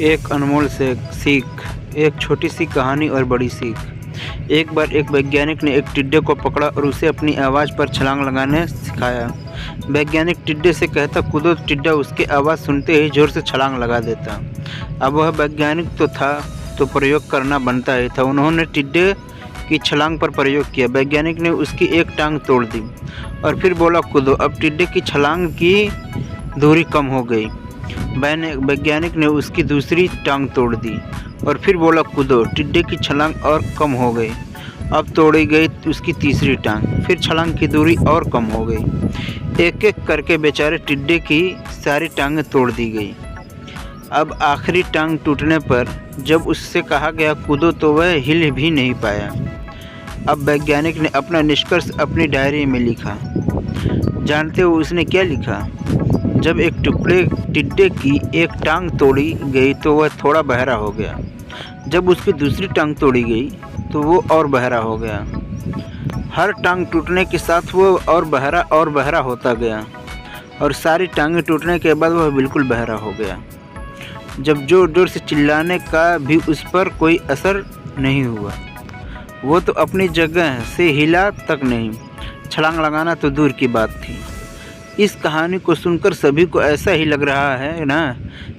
एक अनमोल से सीख। एक छोटी सी कहानी और बड़ी सीख। एक बार एक वैज्ञानिक ने एक टिड्डे को पकड़ा और उसे अपनी आवाज़ पर छलांग लगाने सिखाया। वैज्ञानिक टिड्डे से कहता कूदो, तो टिड्डा उसकी आवाज़ सुनते ही जोर से छलांग लगा देता। अब वह वैज्ञानिक तो था, तो प्रयोग करना बनता ही था। उन्होंने टिड्डे की छलांग पर प्रयोग किया। वैज्ञानिक ने उसकी एक टांग तोड़ दी और फिर बोला कूदो। अब टिड्डे की छलांग की दूरी कम हो गई। वैज्ञानिक ने उसकी दूसरी टांग तोड़ दी और फिर बोला कूदो। टिड्डे की छलांग और कम हो गई। अब तोड़ी गई उसकी तीसरी टांग, फिर छलांग की दूरी और कम हो गई। एक एक करके बेचारे टिड्डे की सारी टांगें तोड़ दी गई। अब आखिरी टांग टूटने पर जब उससे कहा गया कूदो तो वह हिल भी नहीं पाया। अब वैज्ञानिक ने अपना निष्कर्ष अपनी डायरी में लिखा। जानते हो उसने क्या लिखा? जब एक टुकड़े टिड्डे की एक टांग तोड़ी गई तो वह थोड़ा बहरा हो गया। जब उसकी दूसरी टांग तोड़ी गई तो वो और बहरा हो गया। हर टांग टूटने के साथ वो और बहरा होता गया और सारी टांगें टूटने के बाद वह बिल्कुल बहरा हो गया। जब जोर जोर से चिल्लाने का भी उस पर कोई असर नहीं हुआ। वो तो अपनी जगह से हिला तक नहीं, छलांग लगाना तो दूर की बात थी। इस कहानी को सुनकर सभी को ऐसा ही लग रहा है ना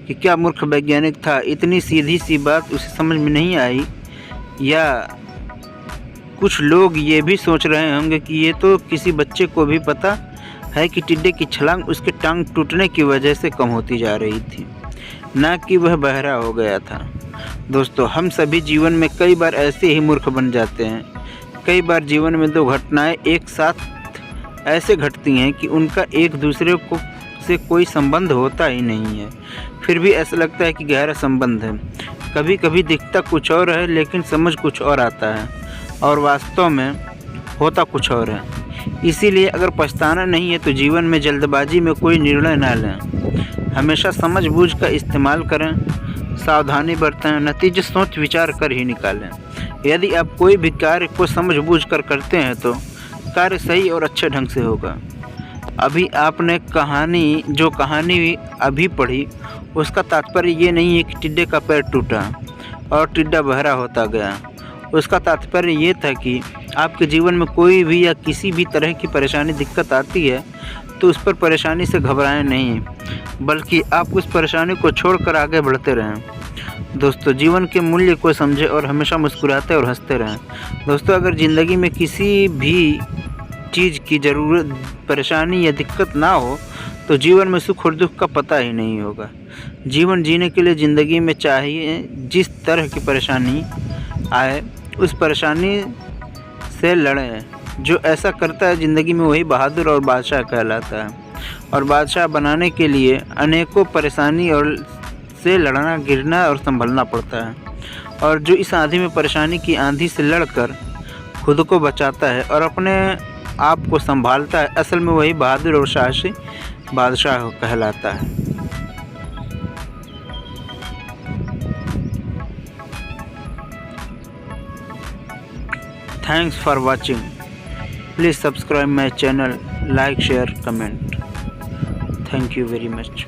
कि क्या मूर्ख वैज्ञानिक था, इतनी सीधी सी बात उसे समझ में नहीं आई। या कुछ लोग ये भी सोच रहे होंगे कि ये तो किसी बच्चे को भी पता है कि टिड्डे की छलांग उसके टांग टूटने की वजह से कम होती जा रही थी, ना कि वह बहरा हो गया था। दोस्तों, हम सभी जीवन में कई बार ऐसे ही मूर्ख बन जाते हैं। कई बार जीवन में दो घटनाएं एक साथ ऐसे घटती हैं कि उनका एक दूसरे को से कोई संबंध होता ही नहीं है, फिर भी ऐसा लगता है कि गहरा संबंध है। कभी कभी दिखता कुछ और है लेकिन समझ कुछ और आता है और वास्तव में होता कुछ और है। इसीलिए अगर पछताना नहीं है तो जीवन में जल्दबाजी में कोई निर्णय न लें। हमेशा समझ बूझ का इस्तेमाल करें, सावधानी बरतें, नतीजे सोच विचार कर ही निकालें। यदि आप कोई भी कार्य को समझ बूझ कर करते हैं तो कार्य सही और अच्छे ढंग से होगा। अभी आपने जो कहानी अभी पढ़ी उसका तात्पर्य ये नहीं है कि टिड्डे का पैर टूटा और टिड्डा बहरा होता गया। उसका तात्पर्य ये था कि आपके जीवन में कोई भी या किसी भी तरह की परेशानी दिक्कत आती है तो उस पर परेशानी से घबराएं नहीं, बल्कि आप उस परेशानी को छोड़कर आगे बढ़ते रहें। दोस्तों, जीवन के मूल्य को समझें और हमेशा मुस्कुराते और हंसते रहें। दोस्तों, अगर ज़िंदगी में किसी भी चीज़ की ज़रूरत, परेशानी या दिक्कत ना हो तो जीवन में सुख और दुख का पता ही नहीं होगा। जीवन जीने के लिए ज़िंदगी में चाहिए जिस तरह की परेशानी आए उस परेशानी से लड़ें। जो ऐसा करता है ज़िंदगी में वही बहादुर और बादशाह कहलाता है। और बादशाह बनाने के लिए अनेकों परेशानी और से लड़ना, गिरना और संभलना पड़ता है। और जो इस आंधी में परेशानी की आंधी से लड़कर खुद को बचाता है और अपने आप को संभालता है, असल में वही बहादुर और साहसी बादशाह कहलाता है। Thanks for watching. Please subscribe my channel, like, share, comment. Thank you very much.